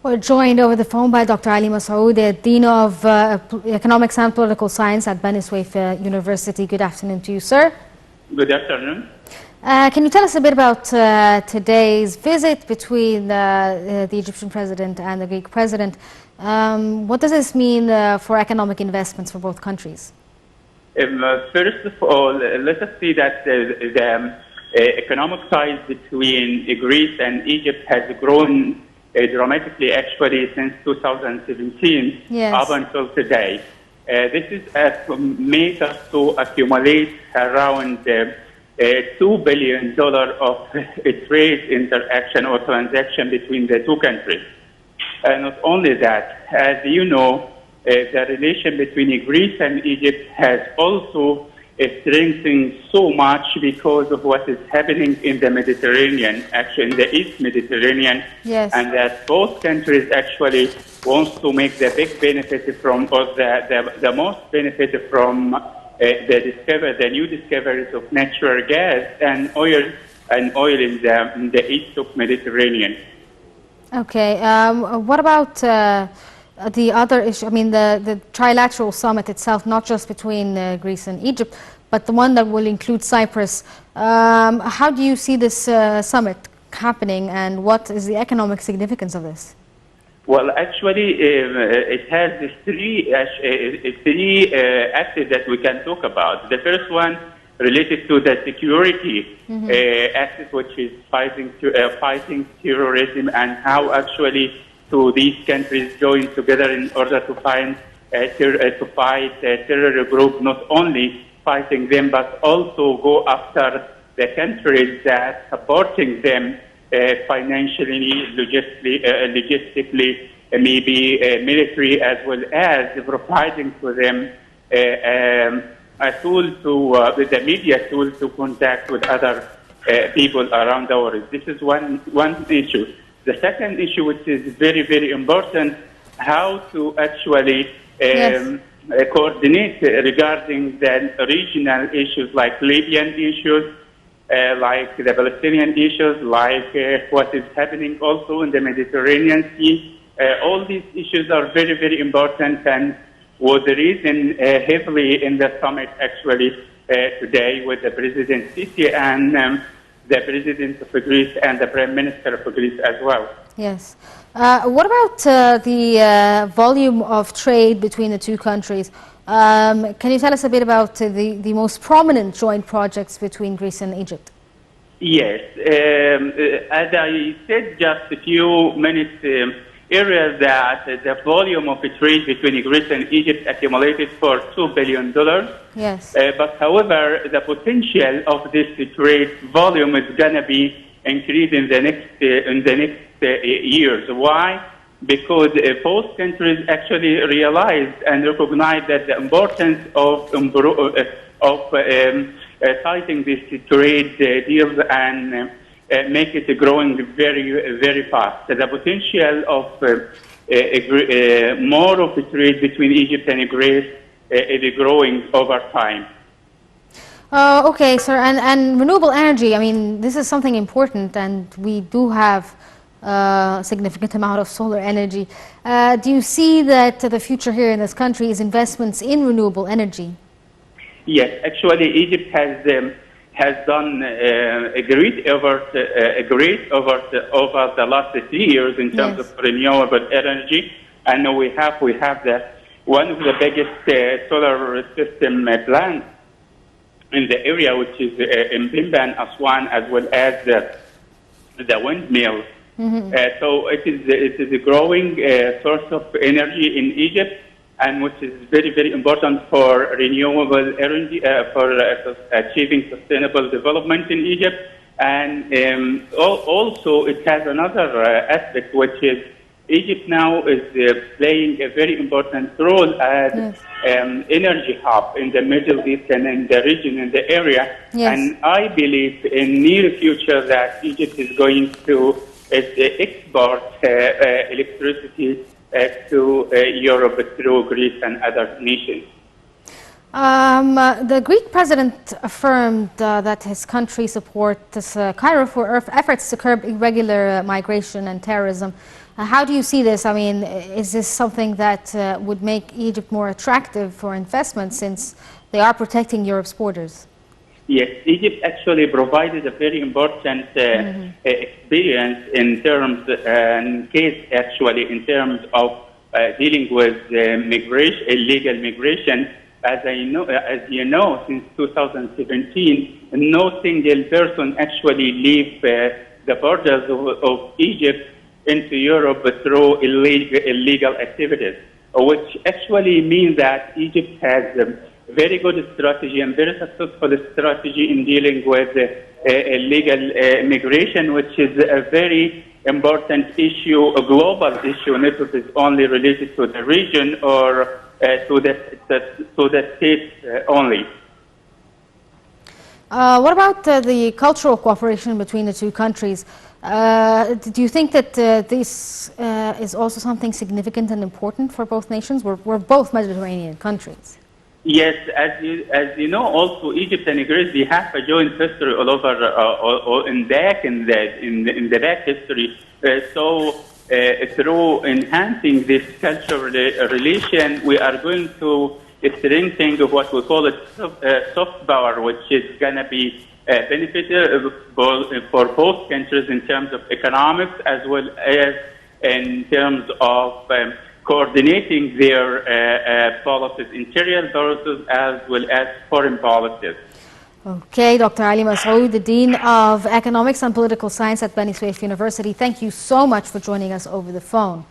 We're joined over the phone by Dr. Ali Masoud, the Dean of Economics and Political Science at Bani Suef University. Good afternoon to you, sir. Good afternoon. Can you tell us a bit about today's visit between the Egyptian president and the Greek president? What does this mean for economic investments for both countries? First of all, let us see that the economic ties between Greece and Egypt has grown dramatically, actually, since 2017 up until today. This is made us to accumulate around $2 billion of trade interaction or transaction between the two countries. Not only that, as you know, the relation between Greece and Egypt has also strengthened so much because of what is happening in the Mediterranean, actually in the East Mediterranean, and that both countries actually wants to make the big benefit from, or the most benefit from the new discoveries of natural gas and oil in the East of Mediterranean. Okay, what about the other issue? I mean, the Trilateral Summit itself, not just between Greece and Egypt, but the one that will include Cyprus. How do you see this summit happening, and what is the economic significance of this? Well, actually, it has three aspects that we can talk about. The first one related to the security aspect, which is fighting terrorism, and how actually these countries join together in order to fight a terror group, not only fighting them, but also go after the countries that supporting them financially, logistically, maybe military, as well as providing to them a tool the media tool to contact with other people around the world. This is one issue. The second issue, which is very, very important, how to actually coordinate regarding the regional issues like Libyan issues, like the Palestinian issues, like what is happening also in the Mediterranean Sea. All these issues are very, very important, and was the reason heavily in the summit actually today with the President Sisi and the President of Greece and the Prime Minister of Greece as well. Yes. What about the volume of trade between the two countries? Can you tell us a bit about the most prominent joint projects between Greece and Egypt? Yes. As I said just a few minutes earlier, that the volume of trade between Greece and Egypt accumulated for $2 billion. Yes. But however, the potential of this trade volume is going to be increased in the next years. Why? Because both countries actually realized and recognized that the importance of citing these trade deals and make it growing very, very fast. The potential of more of the trade between Egypt and Greece is growing over time. Okay, sir, and renewable energy, I mean, this is something important, and we do have a significant amount of solar energy. Do you see that the future here in this country is investments in renewable energy? Yes, actually, Egypt has done a great effort over the last 3 years in terms of renewable energy. And we have one of the biggest solar system plants in the area, which is in Pimba and Aswan, as well as the windmill. So it is a growing source of energy in Egypt, and which is very, very important for renewable energy, for achieving sustainable development in Egypt. And also it has another aspect, which is Egypt now is playing a very important role as energy hub in the Middle East and in the region, in the area. And I believe in near future that Egypt is going to export electricity to Europe through Greece and other nations. The Greek president affirmed that his country supports Cairo for efforts to curb irregular migration and terrorism. How do you see this? I mean, is this something that would make Egypt more attractive for investment since they are protecting Europe's borders? Yes, Egypt actually provided a very important experience in terms and case actually in terms of dealing with migration, illegal migration. As you know, since 2017, no single person actually leave the borders of Egypt into Europe through illegal activities, which actually means that Egypt has very good strategy and very successful strategy in dealing with illegal migration, which is a very important issue, a global issue, not only related to the region or to the states only. What about the cultural cooperation between the two countries? Do you think that this is also something significant and important for both nations? We're both Mediterranean countries. Yes, as you know, also Egypt and Greece, they have a joint history all over in the back history. Through enhancing this cultural relation, we are going to strengthen what we call soft power, which is going to be beneficial for both countries in terms of economics as well as in terms of coordinating their policies, interior policies as well as foreign policies. Okay, Dr. Ali Masoud, the Dean of Economics and Political Science at Beni Suef University, thank you so much for joining us over the phone.